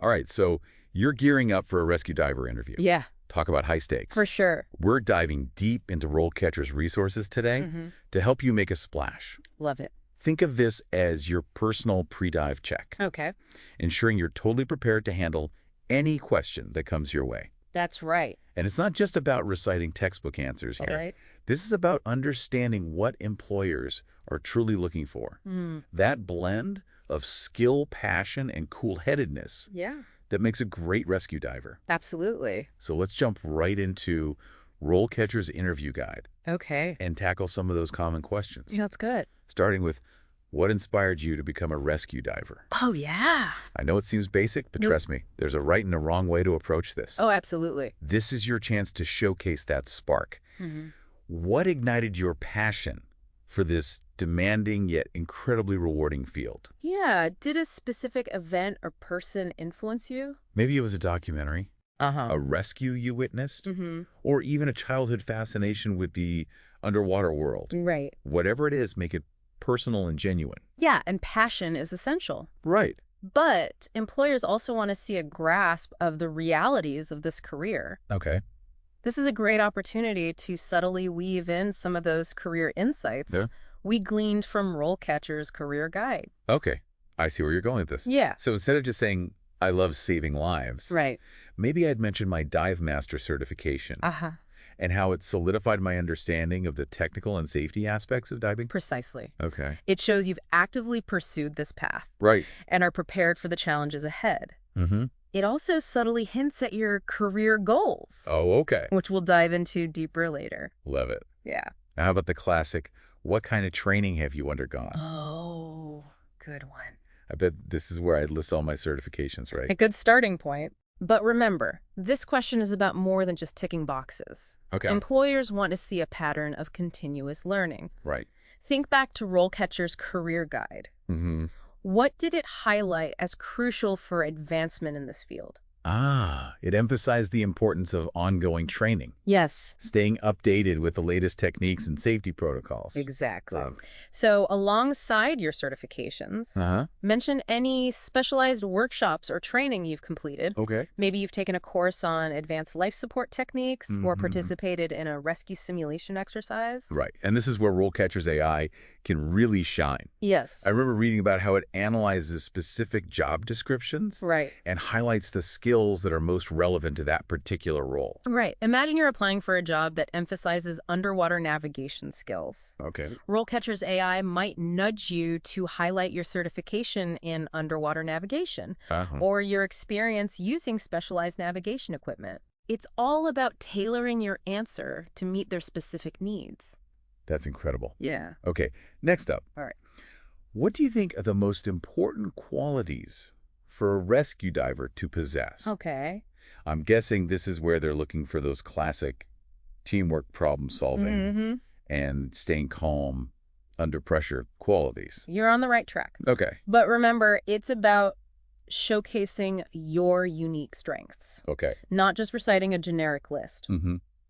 All right, so you're gearing up for a rescue diver interview. Yeah, Talk about high stakes. for sure. We're diving deep into RoleCatcher's resources today to help you make a splash. Love it. Think of this as your personal pre-dive check, Okay, ensuring you're totally prepared to handle any question that comes your way. that's right. And it's not just about reciting textbook answers here. All right. This is about understanding what employers are truly looking for. That blend of skill, passion, and cool-headedness Yeah, that makes a great rescue diver. absolutely. So let's jump right into RoleCatcher's interview guide Okay. and tackle some of those common questions. Yeah, that's good. Starting with, what inspired you to become a rescue diver? Oh, yeah. I know it seems basic, but trust me, there's a right and a wrong way to approach this. Oh, absolutely. This is your chance to showcase that spark. What ignited your passion for this demanding yet incredibly rewarding field? Yeah, did a specific event or person influence you? Maybe it was a documentary, Uh-huh. a rescue you witnessed, or even a childhood fascination with the underwater world. Right. Whatever it is, make it personal and genuine. Yeah, and passion is essential. Right. But employers also want to see a grasp of the realities of this career. Okay. This is a great opportunity to subtly weave in some of those career insights we gleaned from RoleCatcher's Career Guide. Okay. I see where you're going with this. Yeah. So instead of just saying, I love saving lives, Right. maybe I'd mention my dive master certification Uh-huh. and how it solidified my understanding of the technical and safety aspects of diving. Precisely. Okay. It shows you've actively pursued this path Right. and are prepared for the challenges ahead. Mm-hmm. It also subtly hints at your career goals, Oh, okay. which we'll dive into deeper later. Love it. Yeah. Now, how about the classic, what kind of training have you undergone? Oh, good one. I bet this is where I'd list all my certifications, A right? good starting point. But remember, this question is about more than just ticking boxes. Okay. Employers want to see a pattern of continuous learning. Right. Think back to RoleCatcher's Career Guide. Mm-hmm. What did it highlight as crucial for advancement in this field? It emphasized the importance of ongoing training, Yes. staying updated with the latest techniques and safety protocols. Exactly. So alongside your certifications, mention any specialized workshops or training you've completed. Okay. Maybe you've taken a course on advanced life support techniques or participated in a rescue simulation exercise. Right. And this is where RoleCatcher's AI can really shine. Yes. I remember reading about how it analyzes specific job descriptions Right. and highlights the skills that are most relevant to that particular role. Right. Imagine you're applying for a job that emphasizes underwater navigation skills. Okay. RoleCatcher's AI might nudge you to highlight your certification in underwater navigation or your experience using specialized navigation equipment. It's all about tailoring your answer to meet their specific needs. That's incredible. Yeah. Okay. Next up. All right. What do you think are the most important qualities for a rescue diver to possess? Okay. I'm guessing this is where they're looking for those classic teamwork, problem solving, and staying calm under pressure qualities. You're on the right track. Okay. But remember, it's about showcasing your unique strengths, Okay. not just reciting a generic list.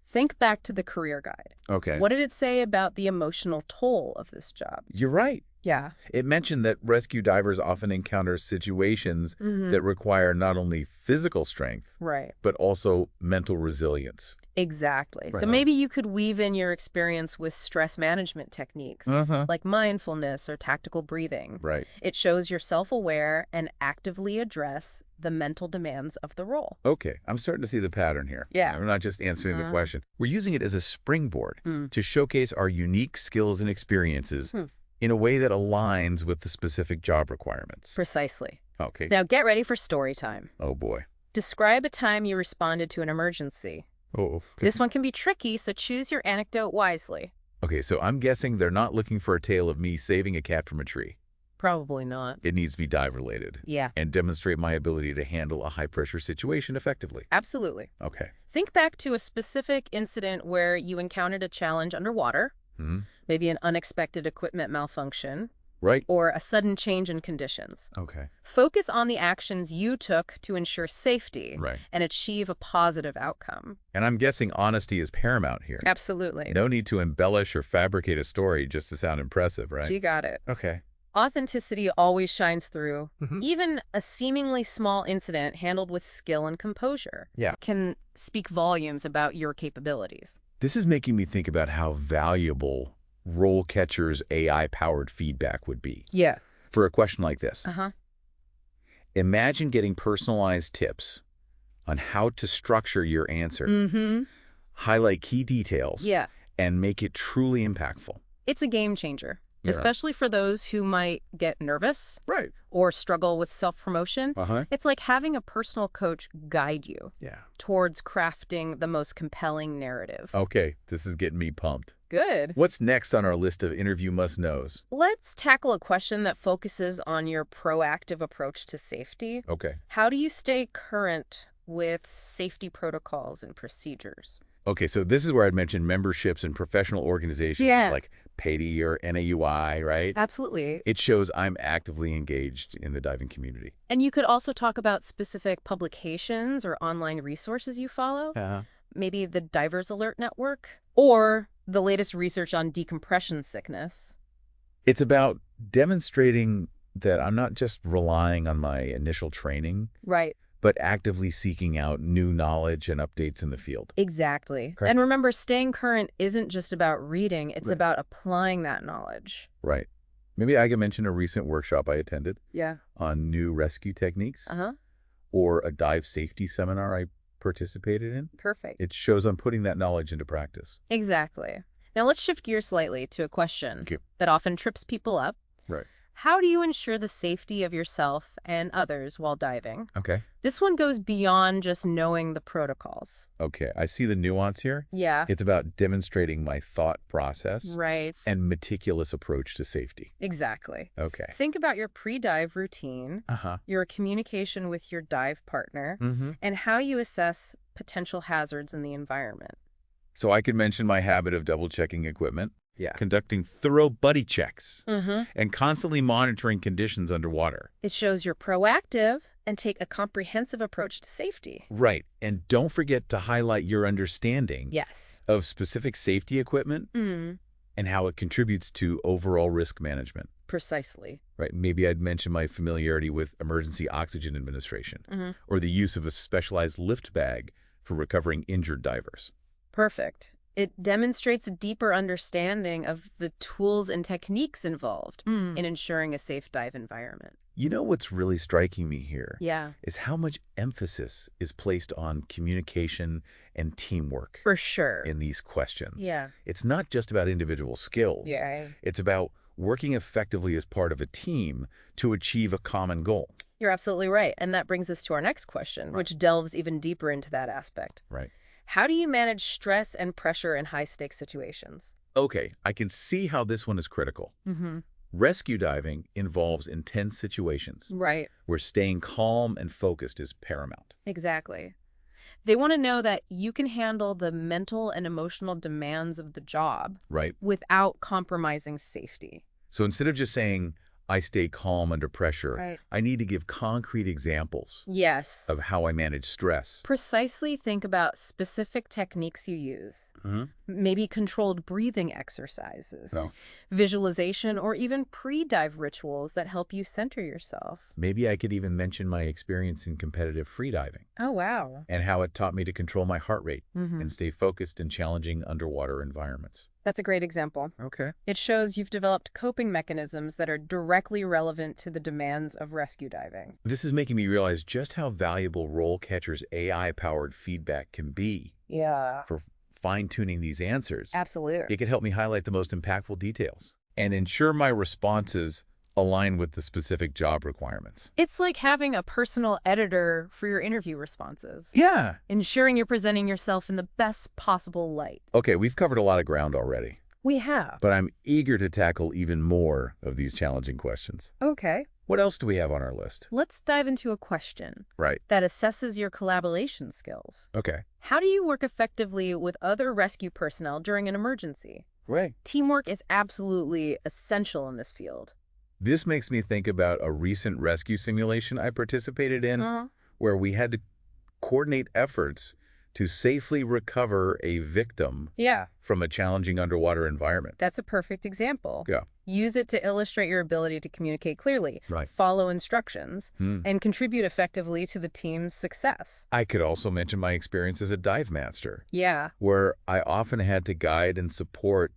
Think back to the career guide. Okay. What did it say about the emotional toll of this job? You're right. Yeah. It mentioned that rescue divers often encounter situations that require not only physical strength, Right. but also mental resilience. Exactly. Right So on. maybe you could weave in your experience with stress management techniques, like mindfulness or tactical breathing. Right. It shows you're self-aware and actively address the mental demands of the role. Okay. I'm starting to see the pattern here. Yeah. We're not just answering the question. We're using it as a springboard to showcase our unique skills and experiences in a way that aligns with the specific job requirements. Precisely. Okay. Now get ready for story time. Oh, boy. Describe a time you responded to an emergency. Oh, okay. This one can be tricky, so choose your anecdote wisely. Okay, so I'm guessing they're not looking for a tale of me saving a cat from a tree. Probably not. It needs to be dive-related. Yeah, And demonstrate my ability to handle a high-pressure situation effectively. absolutely. Okay. Think back to a specific incident where you encountered a challenge underwater, maybe an unexpected equipment malfunction, Right. or a sudden change in conditions. Okay. Focus on the actions you took to ensure safety Right. and achieve a positive outcome. And I'm guessing honesty is paramount here. Absolutely. No need to embellish or fabricate a story just to sound impressive, right? You got it. Okay. Authenticity always shines through. Even a seemingly small incident handled with skill and composure can speak volumes about your capabilities. This is making me think about how valuable RoleCatcher's AI-powered feedback would be. Yeah. For a question like this. Uh-huh. Imagine getting personalized tips on how to structure your answer, highlight key details, and make it truly impactful. It's a game changer, especially for those who might get nervous or struggle with self-promotion. It's like having a personal coach guide you towards crafting the most compelling narrative. Okay, this is getting me pumped. Good. What's next on our list of interview must-knows? Let's tackle a question that focuses on your proactive approach to safety. Okay. How do you stay current with safety protocols and procedures? Okay, so this is where I'd mention memberships and professional organizations like PADI or NAUI, right? Absolutely. It shows I'm actively engaged in the diving community. And you could also talk about specific publications or online resources you follow. Maybe the Divers Alert Network or the latest research on decompression sickness. It's about demonstrating that I'm not just relying on my initial training, but actively seeking out new knowledge and updates in the field. Exactly. And remember, staying current isn't just about reading, it's about applying that knowledge. Right. Maybe I can mention a recent workshop I attended on new rescue techniques or a dive safety seminar I participated in. Perfect. It shows I'm putting that knowledge into practice. Exactly. Now let's shift gears slightly to a question that often trips people up. Right. How do you ensure the safety of yourself and others while diving? Okay. This one goes beyond just knowing the protocols. Okay, I see the nuance here. Yeah. It's about demonstrating my thought process and meticulous approach to safety. Exactly. Okay. Think about your pre-dive routine, your communication with your dive partner, and how you assess potential hazards in the environment. So I could mention my habit of double-checking equipment, conducting thorough buddy checks, and constantly monitoring conditions underwater. It shows you're proactive and take a comprehensive approach to safety. Right. And don't forget to highlight your understanding of specific safety equipment and how it contributes to overall risk management. Precisely. Right. Maybe I'd mention my familiarity with emergency oxygen administration or the use of a specialized lift bag for recovering injured divers. Perfect. It demonstrates a deeper understanding of the tools and techniques involved in ensuring a safe dive environment. You know what's really striking me here? Yeah. Is how much emphasis is placed on communication and teamwork. For sure. In these questions. Yeah. It's not just about individual skills. Yeah. It's about working effectively as part of a team to achieve a common goal. You're absolutely right. And that brings us to our next question, which delves even deeper into that aspect. Right. How do you manage stress and pressure in high-stakes situations? Okay, I can see how this one is critical. Rescue diving involves intense situations. Right. Where staying calm and focused is paramount. Exactly. They want to know that you can handle the mental and emotional demands of the job without compromising safety. So instead of just saying, I stay calm under pressure, I need to give concrete examples of how I manage stress. Precisely think about specific techniques you use. Maybe controlled breathing exercises, visualization, or even pre-dive rituals that help you center yourself. Maybe I could even mention my experience in competitive freediving. Oh, wow. And how it taught me to control my heart rate and stay focused in challenging underwater environments. That's a great example. Okay. It shows you've developed coping mechanisms that are directly relevant to the demands of rescue diving. This is making me realize just how valuable RoleCatcher's AI-powered feedback can be for fine-tuning these answers. Absolutely. It can help me highlight the most impactful details and ensure my responses align with the specific job requirements. It's like having a personal editor for your interview responses. Yeah. Ensuring you're presenting yourself in the best possible light. Okay, we've covered a lot of ground already. We have. But I'm eager to tackle even more of these challenging questions. Okay. What else do we have on our list? Let's dive into a question that assesses your collaboration skills. Okay. How do you work effectively with other rescue personnel during an emergency? Right. Teamwork is absolutely essential in this field. This makes me think about a recent rescue simulation I participated in where we had to coordinate efforts to safely recover a victim from a challenging underwater environment. That's a perfect example. Yeah. Use it to illustrate your ability to communicate clearly, follow instructions, and contribute effectively to the team's success. I could also mention my experience as a dive master. Yeah. Where I often had to guide and support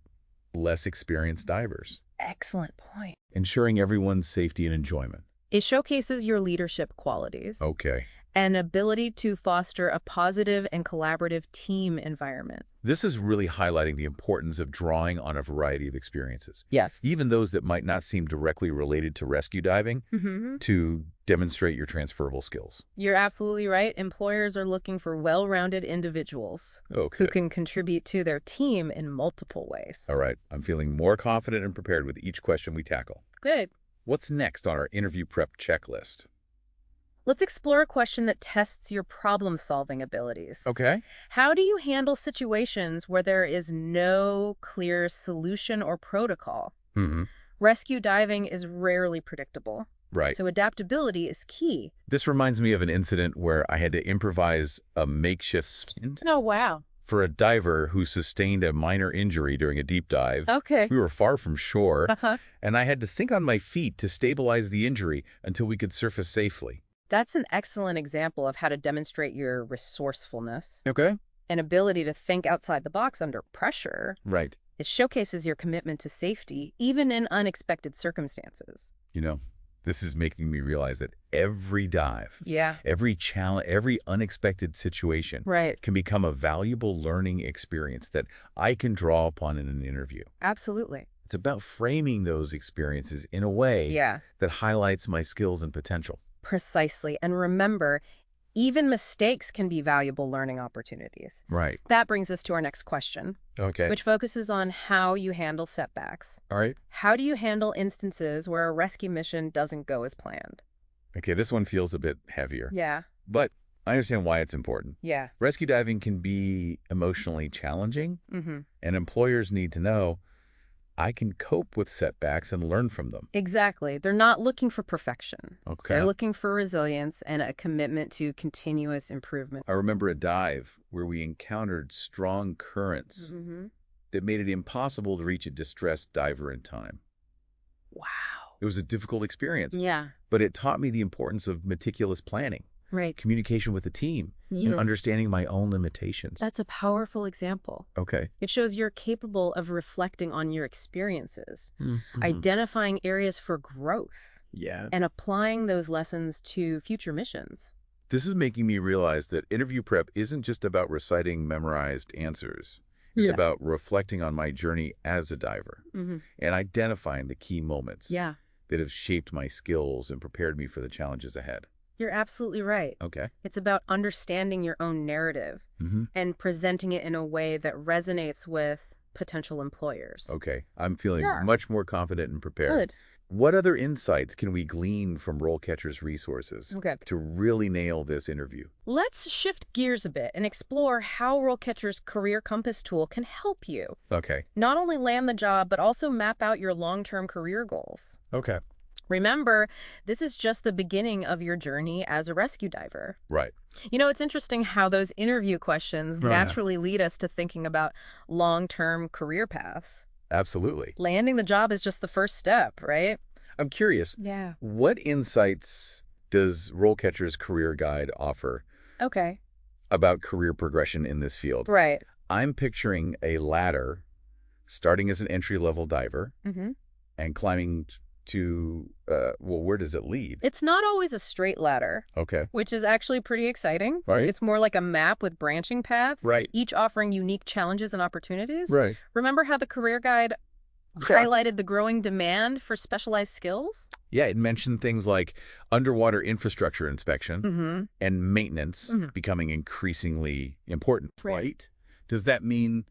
less experienced divers. Excellent point. Ensuring everyone's safety and enjoyment. It showcases your leadership qualities. Okay. An ability to foster a positive and collaborative team environment. This is really highlighting the importance of drawing on a variety of experiences. Yes. Even those that might not seem directly related to rescue diving, to demonstrate your transferable skills. You're absolutely right. Employers are looking for well-rounded individuals who can contribute to their team in multiple ways. All right. I'm feeling more confident and prepared with each question we tackle. Good. What's next on our interview prep checklist? Let's explore a question that tests your problem-solving abilities. Okay. How do you handle situations where there is no clear solution or protocol? Rescue diving is rarely predictable. Right. So adaptability is key. This reminds me of an incident where I had to improvise a makeshift stint. Oh, wow. For a diver who sustained a minor injury during a deep dive. Okay. We were far from shore, and I had to think on my feet to stabilize the injury until we could surface safely. That's an excellent example of how to demonstrate your resourcefulness. Okay. An ability to think outside the box under pressure. Right. It showcases your commitment to safety, even in unexpected circumstances. You know, this is making me realize that every dive, Yeah. every challenge, every unexpected situation can become a valuable learning experience that I can draw upon in an interview. Absolutely. It's about framing those experiences in a way that highlights my skills and potential. Precisely. And remember, even mistakes can be valuable learning opportunities. Right. That brings us to our next question, which focuses on how you handle setbacks. All right. How do you handle instances where a rescue mission doesn't go as planned? Okay, this one feels a bit heavier. Yeah. But I understand why it's important. Yeah. Rescue diving can be emotionally challenging, and employers need to know I can cope with setbacks and learn from them. Exactly. They're not looking for perfection. Okay. They're looking for resilience and a commitment to continuous improvement. I remember a dive where we encountered strong currents that made it impossible to reach a distressed diver in time. Wow. It was a difficult experience. Yeah. But it taught me the importance of meticulous planning, communication with the team, and understanding my own limitations. That's a powerful example. Okay. It shows you're capable of reflecting on your experiences, identifying areas for growth, and applying those lessons to future missions. This is making me realize that interview prep isn't just about reciting memorized answers. It's about reflecting on my journey as a diver and identifying the key moments that have shaped my skills and prepared me for the challenges ahead. You're absolutely right. Okay. It's about understanding your own narrative and presenting it in a way that resonates with potential employers. Okay. I'm feeling much more confident and prepared. Good. What other insights can we glean from RoleCatcher's resources to really nail this interview? Let's shift gears a bit and explore how RoleCatcher's Career Compass tool can help you. Okay. Not only land the job, but also map out your long-term career goals. Okay. Remember, this is just the beginning of your journey as a rescue diver. Right. You know, it's interesting how those interview questions naturally lead us to thinking about long-term career paths. Absolutely. Landing the job is just the first step, right? I'm curious. Yeah. What insights does RoleCatcher's Career Guide offer about career progression in this field? Right. I'm picturing a ladder starting as an entry-level diver and climbing to, well, where does it lead? It's not always a straight ladder. Okay. Which is actually pretty exciting. Right. It's more like a map with branching paths. Right. Each offering unique challenges and opportunities. Right. Remember how the career guide highlighted the growing demand for specialized skills? Yeah, it mentioned things like underwater infrastructure inspection and maintenance becoming increasingly important, right? Does that mean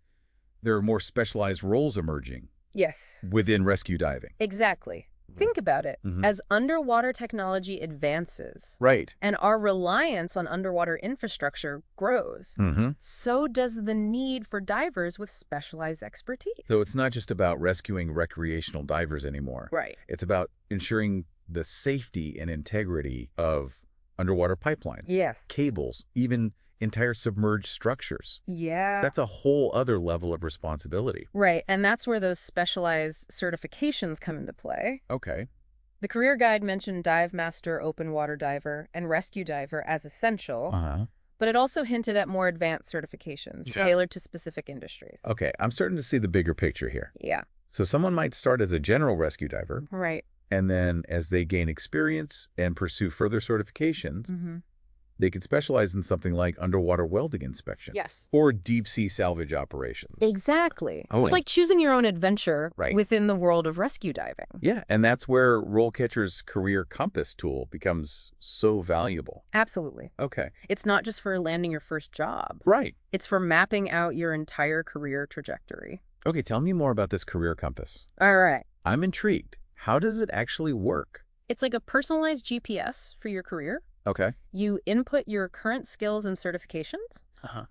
there are more specialized roles emerging? Yes. Within rescue diving? Exactly. Think about it. As underwater technology advances, and our reliance on underwater infrastructure grows, so does the need for divers with specialized expertise. So it's not just about rescuing recreational divers anymore. Right. It's about ensuring the safety and integrity of underwater pipelines, cables, even entire submerged structures. Yeah. That's a whole other level of responsibility. Right, and that's where those specialized certifications come into play. Okay. The career guide mentioned dive master, open water diver, and rescue diver as essential, but it also hinted at more advanced certifications tailored to specific industries. Okay, I'm starting to see the bigger picture here. Yeah. So someone might start as a general rescue diver. Right. And then as they gain experience and pursue further certifications, they could specialize in something like underwater welding inspection. Yes. Or deep-sea salvage operations. Exactly. Oh, it's like choosing your own adventure right. within the world of rescue diving. Yeah, and that's where RoleCatcher's Career Compass tool becomes so valuable. Absolutely. Okay. It's not just for landing your first job. Right. It's for mapping out your entire career trajectory. Okay, tell me more about this Career Compass. All right. I'm intrigued. How does it actually work? It's like a personalized GPS for your career. Okay. You input your current skills and certifications,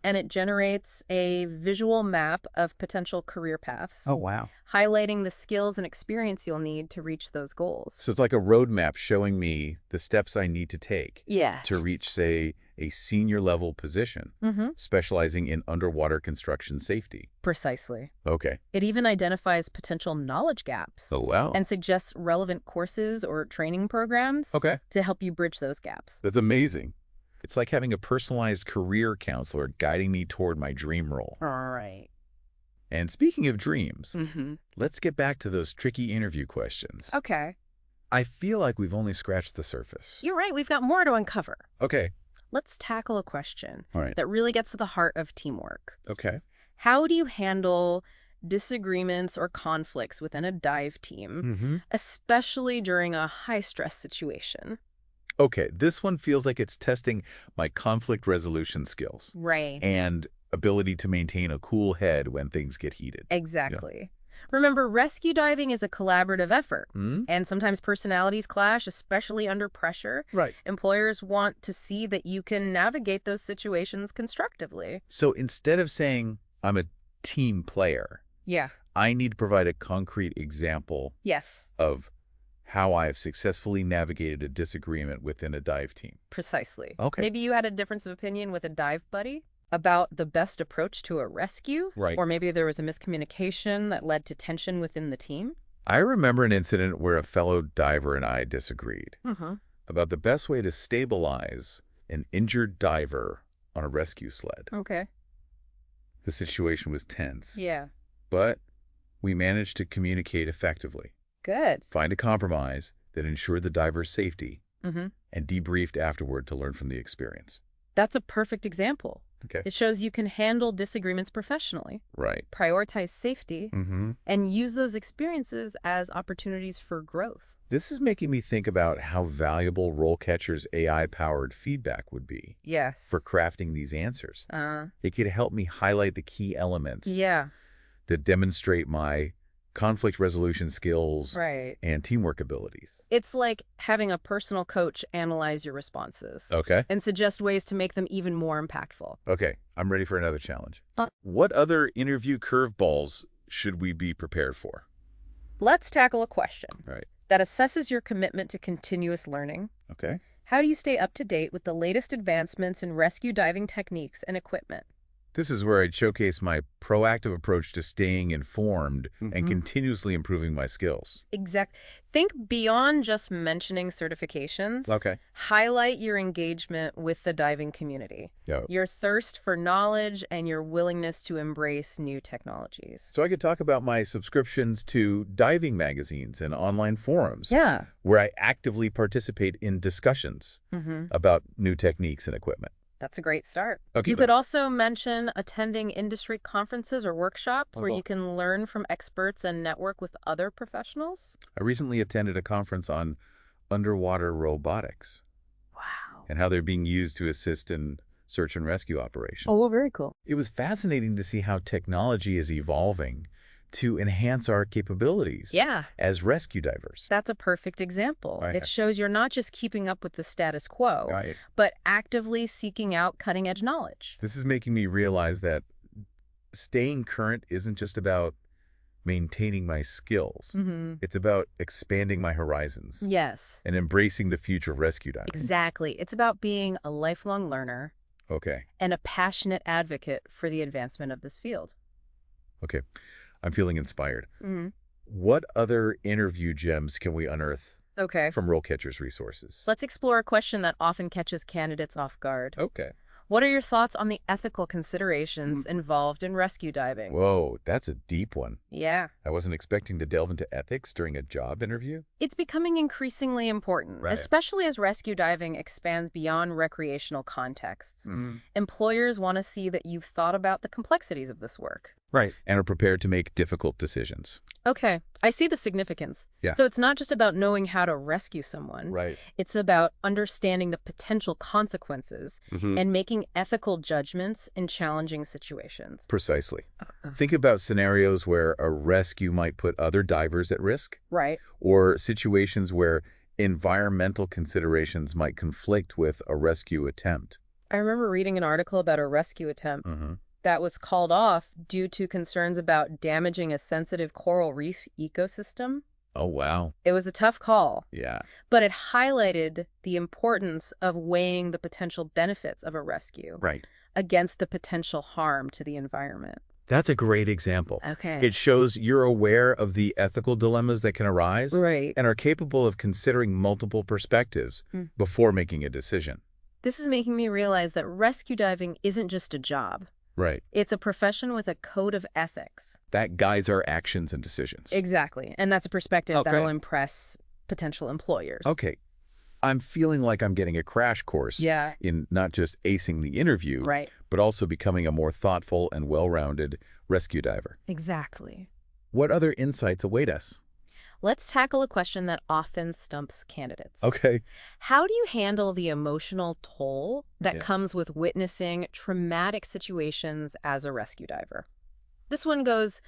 and it generates a visual map of potential career paths. Oh, wow. Highlighting the skills and experience you'll need to reach those goals. So it's like a roadmap showing me the steps I need to take to reach, say, a senior level position, specializing in underwater construction safety. Precisely. Okay. It even identifies potential knowledge gaps. Oh, wow. And suggests relevant courses or training programs to help you bridge those gaps. That's amazing. It's like having a personalized career counselor guiding me toward my dream role. All right. And speaking of dreams, let's get back to those tricky interview questions. Okay. I feel like we've only scratched the surface. You're right. We've got more to uncover. Okay. Let's tackle a question All right. that really gets to the heart of teamwork. Okay. How do you handle disagreements or conflicts within a dive team, especially during a high-stress situation? Okay, this one feels like it's testing my conflict resolution skills. Right. And ability to maintain a cool head when things get heated. Exactly. Yeah. Remember, rescue diving is a collaborative effort, and sometimes personalities clash, especially under pressure. Right. Employers want to see that you can navigate those situations constructively. So instead of saying, I'm a team player, I need to provide a concrete example of how I have successfully navigated a disagreement within a dive team. Precisely. Okay. Maybe you had a difference of opinion with a dive buddy about the best approach to a rescue. Right. Or maybe there was a miscommunication that led to tension within the team. I remember an incident where a fellow diver and I disagreed about the best way to stabilize an injured diver on a rescue sled. Okay. The situation was tense. Yeah. But we managed to communicate effectively. Good. Find a compromise that ensured the diver's safety, and debriefed afterward to learn from the experience. That's a perfect example. Okay. It shows you can handle disagreements professionally, Right. prioritize safety, and use those experiences as opportunities for growth. This is making me think about how valuable RoleCatcher's AI-powered feedback would be for crafting these answers. It could help me highlight the key elements that demonstrate my conflict resolution skills and teamwork abilities. It's like having a personal coach analyze your responses and suggest ways to make them even more impactful. Okay, I'm ready for another challenge. What other interview curveballs should we be prepared for? Let's tackle a question Right. that assesses your commitment to continuous learning. Okay. How do you stay up to date with the latest advancements in rescue diving techniques and equipment? This is where I'd showcase my proactive approach to staying informed and continuously improving my skills. Think beyond just mentioning certifications. Okay. Highlight your engagement with the diving community, your thirst for knowledge, and your willingness to embrace new technologies. So I could talk about my subscriptions to diving magazines and online forums where I actively participate in discussions about new techniques and equipment. That's a great start. Okay, you could also mention attending industry conferences or workshops where you can learn from experts and network with other professionals. I recently attended a conference on underwater robotics. Wow. And how they're being used to assist in search and rescue operations. Oh, well, very cool. It was fascinating to see how technology is evolving to enhance our capabilities as rescue divers. That's a perfect example. Right. It shows you're not just keeping up with the status quo, but actively seeking out cutting-edge knowledge. This is making me realize that staying current isn't just about maintaining my skills. It's about expanding my horizons. Yes. And embracing the future of rescue diving. Exactly. It's about being a lifelong learner Okay. and a passionate advocate for the advancement of this field. Okay. I'm feeling inspired. Mm-hmm. What other interview gems can we unearth from RoleCatcher's resources? Let's explore a question that often catches candidates off guard. Okay. What are your thoughts on the ethical considerations involved in rescue diving? Whoa, that's a deep one. Yeah. I wasn't expecting to delve into ethics during a job interview. It's becoming increasingly important, especially as rescue diving expands beyond recreational contexts. Employers want to see that you've thought about the complexities of this work. Right. And are prepared to make difficult decisions. Okay, I see the significance. Yeah. So it's not just about knowing how to rescue someone. Right. It's about understanding the potential consequences and making ethical judgments in challenging situations. Precisely. Think about scenarios where a rescue might put other divers at risk. Right. Or situations where environmental considerations might conflict with a rescue attempt. I remember reading an article about a rescue attempt that was called off due to concerns about damaging a sensitive coral reef ecosystem. Oh, wow. It was a tough call. Yeah. But it highlighted the importance of weighing the potential benefits of a rescue against the potential harm to the environment. That's a great example. Okay. It shows you're aware of the ethical dilemmas that can arise Right. and are capable of considering multiple perspectives before making a decision. This is making me realize that rescue diving isn't just a job. Right. It's a profession with a code of ethics. That guides our actions and decisions. Exactly. And that's a perspective that'll impress potential employers. Okay. I'm feeling like I'm getting a crash course in not just acing the interview, but also becoming a more thoughtful and well-rounded rescue diver. Exactly. What other insights await us? Let's tackle a question that often stumps candidates. Okay. How do you handle the emotional toll that comes with witnessing traumatic situations as a rescue diver? This one goes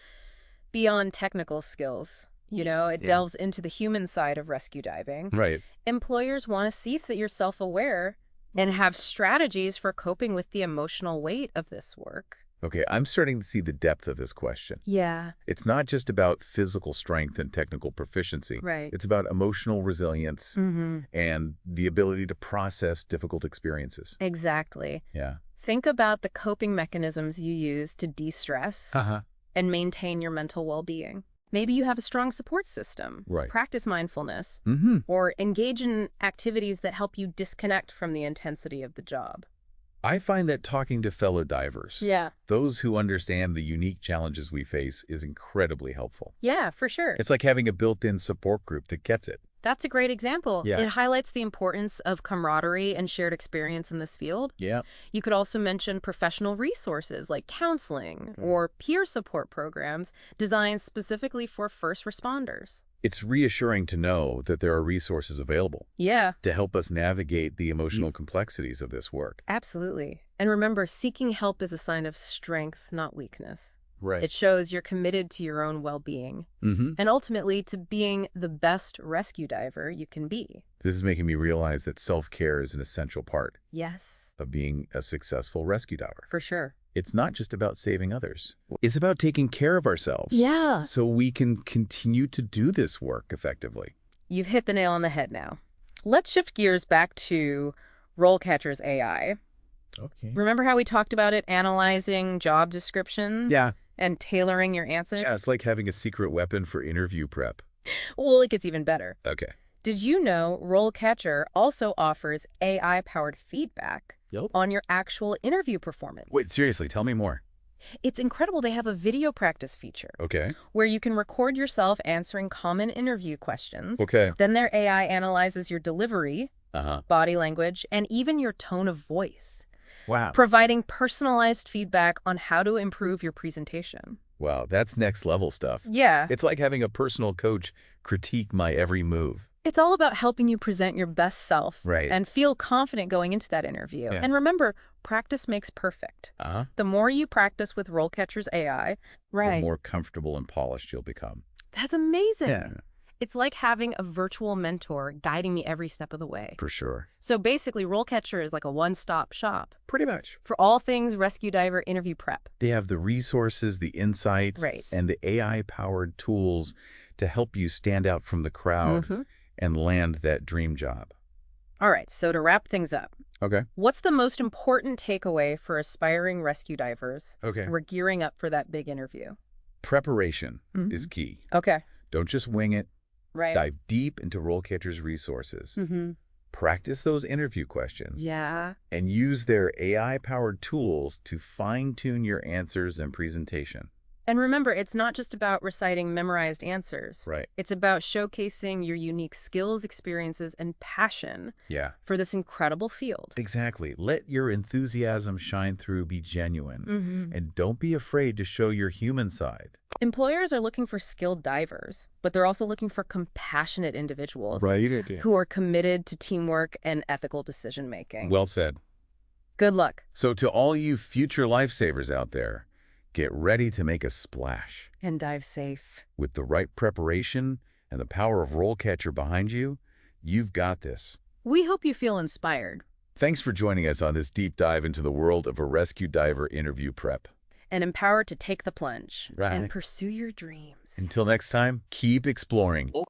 beyond technical skills. You know, it delves into the human side of rescue diving. Right. Employers want to see that you're self-aware and have strategies for coping with the emotional weight of this work. Okay, I'm starting to see the depth of this question. Yeah. It's not just about physical strength and technical proficiency. Right. It's about emotional resilience and the ability to process difficult experiences. Exactly. Yeah. Think about the coping mechanisms you use to de-stress and maintain your mental well-being. Maybe you have a strong support system, practice mindfulness, or engage in activities that help you disconnect from the intensity of the job. I find that talking to fellow divers, those who understand the unique challenges we face, is incredibly helpful. Yeah, for sure. It's like having a built-in support group that gets it. That's a great example. Yeah. It highlights the importance of camaraderie and shared experience in this field. Yeah. You could also mention professional resources like counseling or peer support programs designed specifically for first responders. It's reassuring to know that there are resources available to help us navigate the emotional complexities of this work. Absolutely. And remember, seeking help is a sign of strength, not weakness. Right. It shows you're committed to your own well-being and ultimately to being the best rescue diver you can be. This is making me realize that self-care is an essential part of being a successful rescue diver. For sure. It's not just about saving others. It's about taking care of ourselves so we can continue to do this work effectively. You've hit the nail on the head now. Let's shift gears back to RoleCatcher's AI. Okay. Remember how we talked about it analyzing job descriptions? And tailoring your answers? Yeah, it's like having a secret weapon for interview prep. Well, it gets even better. Okay. Did you know RoleCatcher also offers AI-powered feedback on your actual interview performance? Wait, seriously, tell me more. It's incredible. They have a video practice feature. Okay. Where you can record yourself answering common interview questions. Okay. Then their AI analyzes your delivery, body language, and even your tone of voice. Wow. Providing personalized feedback on how to improve your presentation. Wow, that's next level stuff. Yeah. It's like having a personal coach critique my every move. It's all about helping you present your best self and feel confident going into that interview. Yeah. And remember, practice makes perfect. The more you practice with RoleCatcher's AI, the more comfortable and polished you'll become. That's amazing. Yeah. It's like having a virtual mentor guiding me every step of the way. For sure. So basically, RoleCatcher is like a one-stop shop. Pretty much. For all things rescue diver interview prep. They have the resources, the insights, and the AI-powered tools to help you stand out from the crowd and land that dream job. All right, so to wrap things up, Okay. What's the most important takeaway for aspiring rescue divers? Okay. We're gearing up for that big interview. Preparation is key. Okay. Don't just wing it. Right. Dive deep into RoleCatcher's resources. Practice those interview questions. Yeah. And use their AI-powered tools to fine-tune your answers and presentation. And remember, it's not just about reciting memorized answers. Right. It's about showcasing your unique skills, experiences, and passion for this incredible field. Exactly. Let your enthusiasm shine through, be genuine, and don't be afraid to show your human side. Employers are looking for skilled divers, but they're also looking for compassionate individuals who are committed to teamwork and ethical decision-making. Well said. Good luck. So to all you future lifesavers out there, get ready to make a splash. And dive safe. With the right preparation and the power of RoleCatcher behind you, you've got this. We hope you feel inspired. Thanks for joining us on this deep dive into the world of a rescue diver interview prep. And empowered to take the plunge and pursue your dreams. Until next time, keep exploring.